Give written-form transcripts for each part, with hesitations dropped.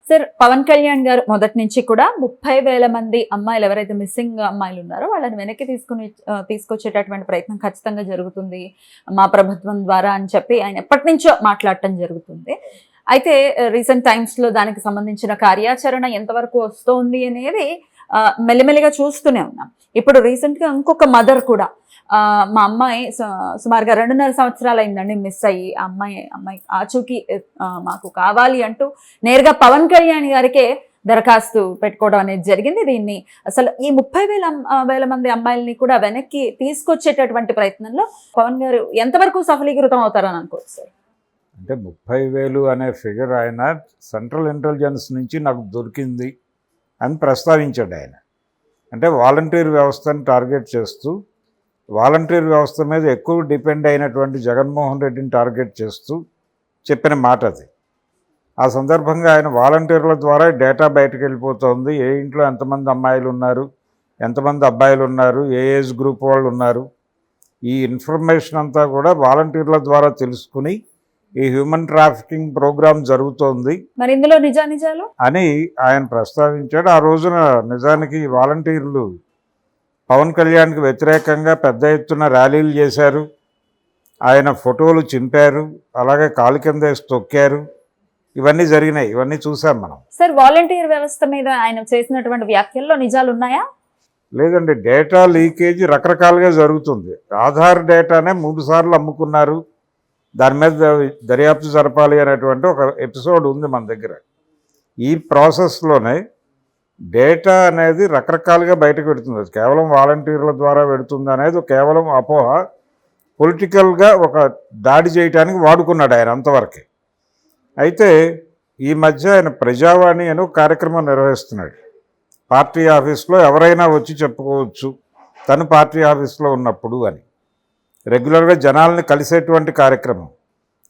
Sir Pawan Kalyan గారు మొదటి నుంచి కూడా 30,000 మంది అమ్మాయిలు ఎవరైతే మిస్సింగ్ అమ్మాయిలు ఉన్నారో వాళ్ళని వెనక్కి తీసుకొచ్చేటటువంటి ప్రయత్నం ఖచ్చితంగా జరుగుతుంది మా ప్రభుత్వం ద్వారా అని చెప్పి ఆయన ఎప్పటి నుంచో మాట్లాడటం జరుగుతుంది. అయితే రీసెంట్ టైమ్స్లో దానికి సంబంధించిన కార్యాచరణ ఎంతవరకు వస్తోంది అనేది మెల్లిమెల్లిగా చూస్తూనే ఉన్నాం. ఇప్పుడు రీసెంట్గా ఇంకొక మదర్ కూడా మా అమ్మాయి సుమారుగా 2.5 సంవత్సరాలు అయిందండి మిస్ అయ్యి, అమ్మాయి ఆచూకీ మాకు కావాలి అంటూ నేరుగా పవన్ కళ్యాణ్ గారికే దరఖాస్తు పెట్టుకోవడం అనేది జరిగింది. దీన్ని అసలు ఈ 30,000 మంది అమ్మాయిల్ని కూడా వెనక్కి తీసుకొచ్చేటటువంటి ప్రయత్నంలో పవన్ గారు ఎంతవరకు సఫలీకృతం అవుతారని అనుకోవచ్చు సార్? అంటే 30,000 అనే ఫిగర్ ఆయన సెంట్రల్ ఇంటెలిజెన్స్ నుంచి నాకు దొరికింది అని ప్రస్తావించాడు ఆయన. అంటే వాలంటీర్ వ్యవస్థను టార్గెట్ చేస్తూ, వాలంటీర్ వ్యవస్థ మీద ఎక్కువ డిపెండ్ అయినటువంటి జగన్మోహన్ రెడ్డిని టార్గెట్ చేస్తూ చెప్పిన మాట అది. ఆ సందర్భంగా ఆయన వాలంటీర్ల ద్వారా డేటా బయటకు వెళ్ళిపోతుంది, ఏ ఇంట్లో ఎంతమంది అమ్మాయిలు ఉన్నారు, ఎంతమంది అబ్బాయిలు ఉన్నారు, ఏ ఏజ్ గ్రూప్ వాళ్ళు ఉన్నారు, ఈ ఇన్ఫర్మేషన్ అంతా కూడా వాలంటీర్ల ద్వారా తెలుసుకుని ఈ హ్యూమన్ ట్రాఫికింగ్ ప్రోగ్రామ్ జరుగుతోంది మరి ఇందులో నిజాలు అని ఆయన ప్రస్తావించాడు. ఆ రోజున నిజానికి వాలంటీర్లు పవన్ కళ్యాణ్కి వ్యతిరేకంగా పెద్ద ఎత్తున ర్యాలీలు చేశారు, ఆయన ఫోటోలు చింపారు, అలాగే కాలు కింద వేసి తొక్కారు, ఇవన్నీ జరిగినాయి. ఇవన్నీ చూసాం మనం. సార్ వాలంటీర్ వ్యవస్థ మీద ఆయన చేసినటువంటి వ్యాఖ్యల్లో నిజాలు ఉన్నాయా? లేదండి, డేటా లీకేజ్ రకరకాలుగా జరుగుతుంది. ఆధార్ డేటానే 3 సార్లు అమ్ముకున్నారు, దాని మీద దర్యాప్తు జరపాలి అనేటువంటి ఒక ఎపిసోడ్ ఉంది మన దగ్గర. ఈ ప్రాసెస్లోనే డేటా అనేది రకరకాలుగా బయటకు పెడుతుంది. అది కేవలం వాలంటీర్ల ద్వారా పెడుతుంది అనేది కేవలం అపోహ. పొలిటికల్గా ఒక దాడి చేయడానికి వాడుకున్నాడు ఆయన అంతవరకే. అయితే ఈ మధ్య ఆయన ప్రజావాణి అని ఒక కార్యక్రమం నిర్వహిస్తున్నాడు. పార్టీ ఆఫీస్లో ఎవరైనా వచ్చి చెప్పుకోవచ్చు తను పార్టీ ఆఫీస్లో ఉన్నప్పుడు అని. రెగ్యులర్గా జనాల్ని కలిసేటువంటి కార్యక్రమం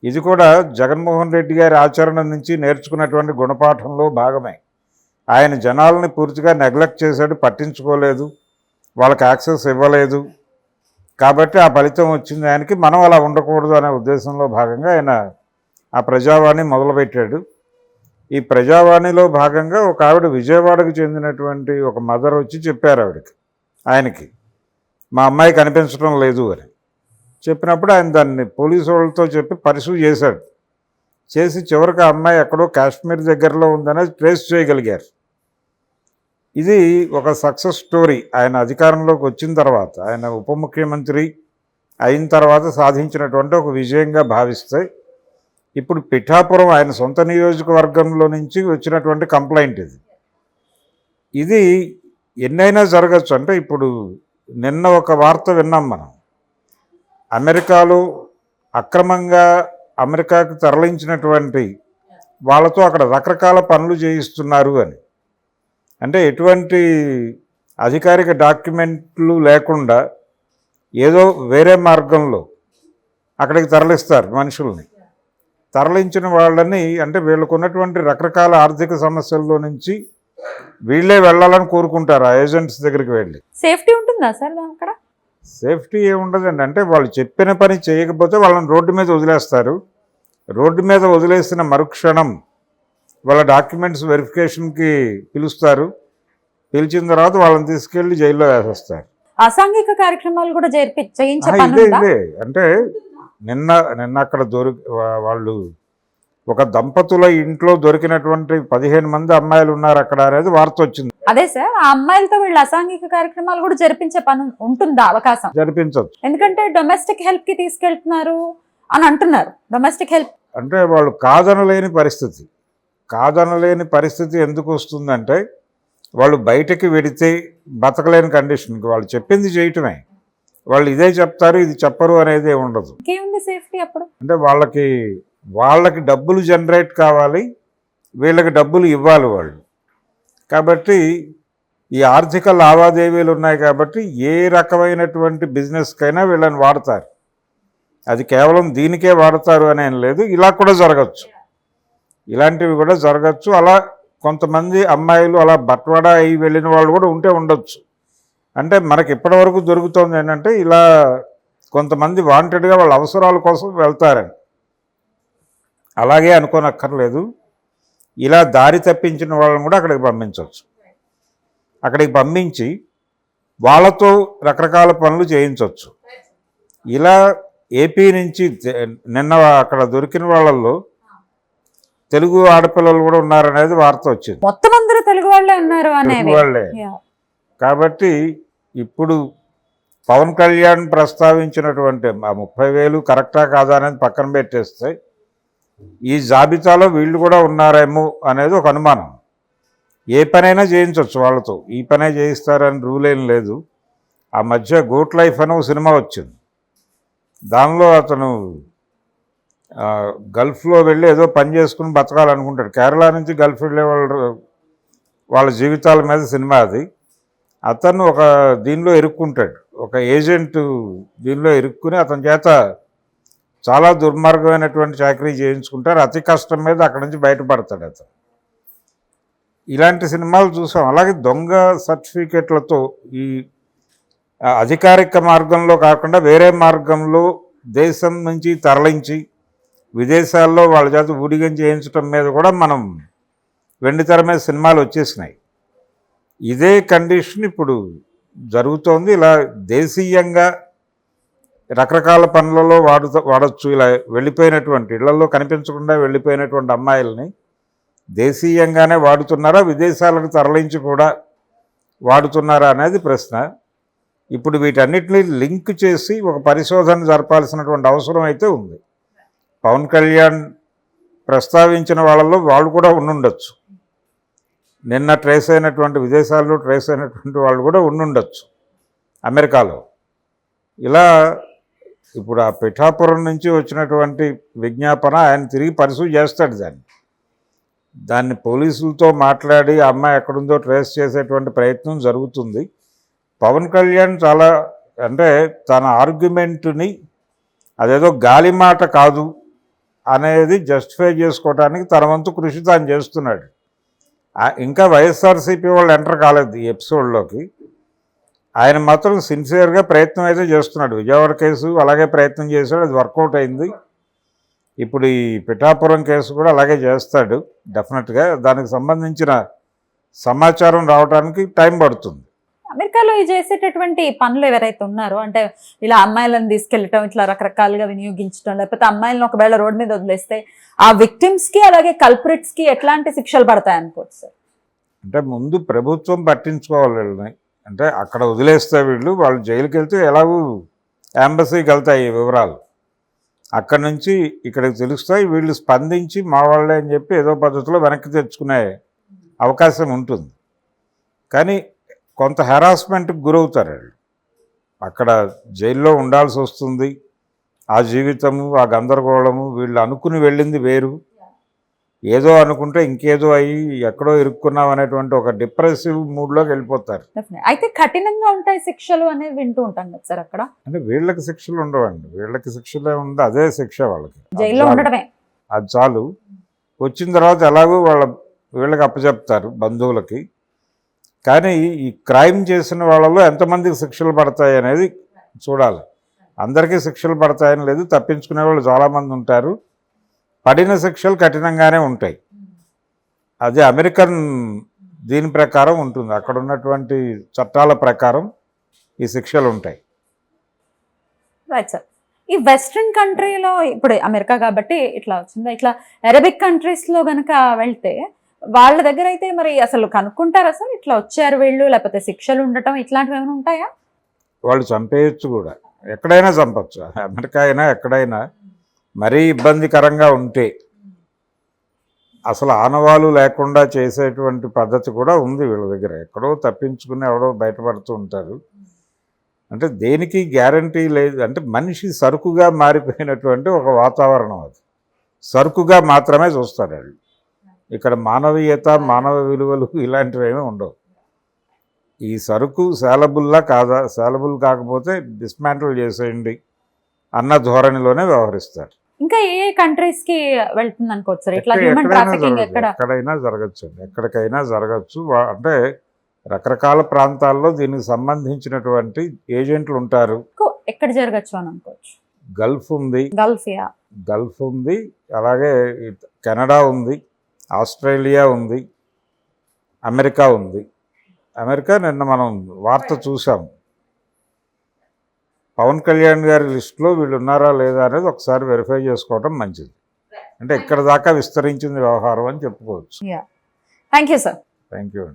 ఇది. కూడా జగన్మోహన్ రెడ్డి గారి ఆచరణ నుంచి నేర్చుకున్నటువంటి గుణపాఠంలో భాగమే. ఆయన జనాలని పూర్తిగా నెగ్లెక్ట్ చేశాడు, పట్టించుకోలేదు, వాళ్ళకి యాక్సెస్ ఇవ్వలేదు. కాబట్టి ఆ ఫలితం వచ్చింది ఆయనకి. మనం అలా ఉండకూడదు అనే ఉద్దేశంలో భాగంగా ఆయన ఆ ప్రజావాణి మొదలుపెట్టాడు. ఈ ప్రజావాణిలో భాగంగా ఒక ఆవిడ విజయవాడకు చెందినటువంటి ఒక మదర్ వచ్చి చెప్పారు ఆయనకి మా అమ్మాయి కనిపించడం లేదు అని చెప్పినప్పుడు ఆయన దాన్ని పోలీసు వాళ్ళతో చెప్పి పరిశూ చేశాడు. చేసి చివరికి ఆ అమ్మాయి ఎక్కడో కాశ్మీర్ దగ్గరలో ఉందనేది ట్రేస్ చేయగలిగారు. ఇది ఒక సక్సెస్ స్టోరీ. ఆయన అధికారంలోకి వచ్చిన తర్వాత, ఆయన ఉప ముఖ్యమంత్రి అయిన తర్వాత సాధించినటువంటి ఒక విజయంగా భావిస్తే, ఇప్పుడు పిఠాపురం ఆయన సొంత నియోజకవర్గంలో నుంచి వచ్చినటువంటి కంప్లైంట్ ఇది ఎన్నైనా జరగచ్చు. అంటే ఇప్పుడు నిన్న ఒక వార్త విన్నాం మనం, అమెరికాలో అక్రమంగా అమెరికాకు తరలించినటువంటి వాళ్ళతో అక్కడ రకరకాల పనులు చేయిస్తున్నారు అని. అంటే ఎటువంటి అధికారిక డాక్యుమెంట్లు లేకుండా ఏదో వేరే మార్గంలో అక్కడికి తరలిస్తారు మనుషుల్ని. తరలించిన వాళ్ళని అంటే వీళ్ళకు ఉన్నటువంటి రకరకాల ఆర్థిక సమస్యల్లో నుంచి వీళ్ళే వెళ్ళాలని కోరుకుంటారు ఆ ఏజెంట్స్ దగ్గరికి వెళ్ళి. సేఫ్టీ ఉంటుందా సార్ అక్కడ? సేఫ్టీ ఏముండదండి. అంటే వాళ్ళు చెప్పిన పని చేయకపోతే వాళ్ళని రోడ్డు మీద వదిలేస్తారు. రోడ్డు మీద వదిలేసిన మరుక్షణం వాళ్ళ డాక్యుమెంట్స్ వెరిఫికేషన్కి పిలుస్తారు. పిలిచిన తర్వాత వాళ్ళని తీసుకెళ్లి జైల్లో వేసేస్తారు. అసాంఘిక కార్యక్రమాలు కూడా ఇదే అంటే నిన్న అక్కడ వాళ్ళు ఒక దంపతుల ఇంట్లో దొరికినటువంటి 15 మంది అమ్మాయిలు ఉన్నారు అక్కడ అనేది వార్త వచ్చింది. అదే సార్, ఆ అమ్మాయిలతో వీళ్ళు అసాంఘిక కార్యక్రమాలు కూడా జరిపించే పని ఉంటుందా? అవకాశం జరిపించవచ్చు. ఎందుకంటే డొమెస్టిక్ హెల్ప్ కి తీసుకెళ్తున్నారు అని అంటున్నారు. డొమెస్టిక్ హెల్ప్ అంటే వాళ్ళు కాదనలేని పరిస్థితి ఎందుకు వస్తుందంటే, వాళ్ళు బయటకి వెడితే బతకలేని కండిషన్కి వాళ్ళు చెప్పింది చేయటమే. వాళ్ళు ఇదే చెప్తారు, ఇది చెప్పరు అనేది ఉండదు. సేఫ్టీ అప్పుడు అంటే వాళ్ళకి డబ్బులు జనరేట్ కావాలి, వీళ్ళకి డబ్బులు ఇవ్వాలి వాళ్ళు. కాబట్టి ఈ ఆర్థిక లావాదేవీలు ఉన్నాయి కాబట్టి ఏ రకమైనటువంటి బిజినెస్కైనా వీళ్ళని వాడతారు. అది కేవలం దీనికే వాడతారు అని ఏం లేదు, ఇలా కూడా జరగచ్చు, ఇలాంటివి కూడా జరగచ్చు. అలా కొంతమంది అమ్మాయిలు అలా బట్వాడా అయి వెళ్ళిన వాళ్ళు కూడా ఉండొచ్చు. అంటే మనకి ఇప్పటివరకు దొరుకుతుంది ఏంటంటే, ఇలా కొంతమంది వాంటెడ్గా వాళ్ళ అవసరాల కోసం వెళ్తారని. అలాగే అనుకోనక్కర్లేదు. ఇలా దారి తప్పించిన వాళ్ళని కూడా అక్కడికి పంపించవచ్చు. అక్కడికి పంపించి వాళ్ళతో రకరకాల పనులు చేయించవచ్చు. ఇలా ఏపీ నుంచి నిన్న అక్కడ దొరికిన వాళ్ళల్లో తెలుగు ఆడపిల్లలు కూడా ఉన్నారనేది వార్త వచ్చింది. మొత్తం అందరూ తెలుగు వాళ్ళే ఉన్నారు తెలుగు వాళ్ళే. Yeah. కాబట్టి ఇప్పుడు పవన్ కళ్యాణ్ ప్రస్తావించినటువంటి ఆ 30,000 కరెక్టా కాదా అనేది పక్కన పెట్టేస్తే ఈ జాబితాలో వీళ్ళు కూడా ఉన్నారేమో అనేది ఒక అనుమానం. ఏ పనైనా చేయించవచ్చు వాళ్ళతో, ఈ పనే చేయిస్తారని రూల్ ఏం లేదు. ఆ మధ్య గోట్ లైఫ్ అనే ఒక సినిమా వచ్చింది. దానిలో అతను గల్ఫ్లో వెళ్ళి ఏదో పని చేసుకుని బతకాలనుకుంటాడు. కేరళ నుంచి గల్ఫ్ వెళ్ళే వాళ్ళ జీవితాల మీద సినిమా అది. అతను ఒక దీనిలో ఇరుక్కుంటాడు, ఒక ఏజెంట్ దీనిలో ఇరుక్కుని అతని చేత చాలా దుర్మార్గమైనటువంటి చాకరీ చేయించుకుంటారు. అతి కష్టం మీద అక్కడి నుంచి బయటపడతాడు అతను. ఇలాంటి సినిమాలు చూసాం. అలాగే దొంగ సర్టిఫికెట్లతో ఈ అధికారిక మార్గంలో కాకుండా వేరే మార్గంలో దేశం నుంచి తరలించి విదేశాల్లో వాళ్ళ చేత ఊడిగం చేయించడం మీద కూడా మనం వెండితెర మీద సినిమాలు వచ్చేసినాయి. ఇదే కండిషన్ ఇప్పుడు జరుగుతోంది. ఇలా దేశీయంగా రకరకాల పనులలో వాడచ్చు. ఇలా వెళ్ళిపోయినటువంటి ఇళ్లలో కనిపించకుండా వెళ్ళిపోయినటువంటి అమ్మాయిల్ని దేశీయంగానే వాడుతున్నారా, విదేశాలకు తరలించి కూడా వాడుతున్నారా అనేది ప్రశ్న. ఇప్పుడు వీటన్నిటిని లింక్ చేసి ఒక పరిశోధన జరపాల్సినటువంటి అవసరం అయితే ఉంది. పవన్ కళ్యాణ్ ప్రస్తావించిన వాళ్ళల్లో వాళ్ళు కూడా ఉండుండొచ్చు. నిన్న ట్రేస్ అయినటువంటి విదేశాల్లో ట్రేస్ అయినటువంటి వాళ్ళు కూడా ఉండుండొచ్చు అమెరికాలో. ఇలా ఇప్పుడు ఆ పిఠాపురం నుంచి వచ్చినటువంటి విజ్ఞాపన ఆయన తిరిగి పరిశీలి చేస్తాడు. దాన్ని పోలీసులతో మాట్లాడి ఆ అమ్మాయి ఎక్కడుందో ట్రేస్ చేసేటువంటి ప్రయత్నం జరుగుతుంది. పవన్ కళ్యాణ్ చాలా అంటే తన ఆర్గ్యుమెంటుని అదేదో గాలి మాట కాదు అనేది జస్టిఫై చేసుకోవడానికి తన వంతు కృషి తాను చేస్తున్నాడు. ఇంకా వైఎస్ఆర్సీపీ వాళ్ళు ఎంటర్ కాలేదు ఈ ఎపిసోడ్లోకి. ఆయన మాత్రం సిన్సియర్గా ప్రయత్నం అయితే చేస్తున్నాడు. విజయవాడ కేసు అలాగే ప్రయత్నం చేశాడు, అది వర్కౌట్ అయింది. ఇప్పుడు ఈ పిఠాపురం కేసు కూడా అలాగే చేస్తాడు డెఫినెట్గా. దానికి సంబంధించిన సమాచారం రావడానికి టైం పడుతుంది. అమెరికాలో ఈ చేసేటటువంటి పనులు ఎవరైతే ఉన్నారో, అంటే ఇలా అమ్మాయిలను తీసుకెళ్ళటం, ఇట్లా రకరకాలుగా వినియోగించడం, లేకపోతే అమ్మాయిలను ఒకవేళ రోడ్డు మీద వదిలేస్తే ఆ విక్టిమ్స్కి అలాగే కల్ప్రిట్స్కి ఎట్లాంటి శిక్షలు పడతాయి అనుకోవచ్చు సార్? అంటే ముందు ప్రభుత్వం పట్టించుకోవాలి వీళ్ళని. అంటే అక్కడ వదిలేస్తే వాళ్ళు జైలుకి వెళ్తే ఎలాగూ ఎంబసీకి వెళ్తాయి ఈ వివరాలు. అక్కడి నుంచి ఇక్కడికి తెలుస్తాయి. వీళ్ళు స్పందించి మా వాళ్ళే అని చెప్పి ఏదో పద్ధతిలో వెనక్కి తెచ్చుకునే అవకాశం ఉంటుంది. కానీ కొంత హెరాస్మెంట్కి గురవుతారు వీళ్ళు. అక్కడ జైల్లో ఉండాల్సి వస్తుంది. ఆ జీవితము, ఆ గందరగోళము, వీళ్ళు అనుకుని వెళ్ళింది వేరు, ఏదో అనుకుంటే ఇంకేదో అయ్యి ఎక్కడో ఇరుక్కున్నాం అనేటువంటి ఒక డిప్రెసివ్ మూడ్లోకి వెళ్ళిపోతారు. అయితే కఠినంగా ఉంటాయి శిక్షలు అనేది వింటూ ఉంటాం కదా సార్ అక్కడ. అంటే వీళ్ళకి శిక్షలు ఉండవండి, వీళ్ళకి శిక్షలే ఉంది, అదే శిక్ష వాళ్ళకి. జైల్లో ఉండడమే అది చాలు. వచ్చిన తర్వాత ఎలాగో వీళ్ళకి అప్పచెప్తారు బంధువులకి. కానీ ఈ క్రైమ్ చేసిన వాళ్ళలో ఎంతమందికి శిక్షలు పడతాయి అనేది చూడాలి. అందరికీ శిక్షలు పడతాయని లేదు, తప్పించుకునే వాళ్ళు చాలామంది ఉంటారు. పడిన శిక్షలు కఠినంగానే ఉంటాయి. అదే అమెరికన్ దీని ప్రకారం ఉంటుంది. అక్కడ ఉన్నటువంటి చట్టాల ప్రకారం ఈ శిక్షలు ఉంటాయి. Right sir. ఈ వెస్ట్రన్ కంట్రీలో ఇప్పుడు అమెరికా కాబట్టి ఇట్లా వచ్చిందా, ఇట్లా అరబిక్ కంట్రీస్లో కనుక వెళ్తే వాళ్ళ దగ్గర అయితే మరి అసలు కనుక్కుంటారా సార్ ఇట్లా వచ్చారు వీళ్ళు, లేకపోతే శిక్షలు ఉండటం ఇట్లాంటివి ఏమైనా ఉంటాయా? వాళ్ళు చంపేయచ్చు కూడా, ఎక్కడైనా చంపచ్చు. అమెరికా అయినా ఎక్కడైనా మరీ ఇబ్బందికరంగా ఉంటే అసలు ఆనవాలు లేకుండా చేసేటువంటి పద్ధతి కూడా ఉంది వీళ్ళ దగ్గర. ఎక్కడో తప్పించుకుని ఎవడో బయటపడుతూ ఉంటారు. అంటే దేనికి గ్యారంటీ లేదు. అంటే మనిషి సరుకుగా మారిపోయినటువంటి ఒక వాతావరణం, అది సరుకుగా మాత్రమే చూస్తారు వాళ్ళు. ఇక్కడ మానవీయత, మానవ విలువలు ఇలాంటివి ఏమీ ఉండవు. ఈ సరుకు సేలబుల్లా కాదా, సేలబుల్ కాకపోతే డిస్మాంటిల్ చేసేయండి అన్న ధోరణిలోనే వ్యవహరిస్తారు. ఇంకా ఏ కంట్రీస్ కి వెళ్తుంది అనుకోవచ్చు ఇట్లా హ్యూమన్ ట్రాఫికింగ్? ఎక్కడైనా జరగచ్చు, ఎక్కడికైనా జరగచ్చు. అంటే రకరకాల ప్రాంతాల్లో దీనికి సంబంధించినటువంటి ఏజెంట్లు ఉంటారు. ఎక్కడ జరగచ్చు అని అనుకోవచ్చు? గల్ఫ్ ఉంది, గల్ఫ్ ఉంది, అలాగే కెనడా ఉంది, ఆస్ట్రేలియా ఉంది, అమెరికా ఉంది. అమెరికా నిన్న మనం వార్త చూసాం. పవన్ కళ్యాణ్ గారి లిస్టులో వీళ్ళు ఉన్నారా లేదా అనేది ఒకసారి వెరిఫై చేసుకోవడం మంచిది. అంటే ఇక్కడ దాకా విస్తరించింది వ్యవహారం అని చెప్పుకోవచ్చు. Thank you sir. Thank you అండి.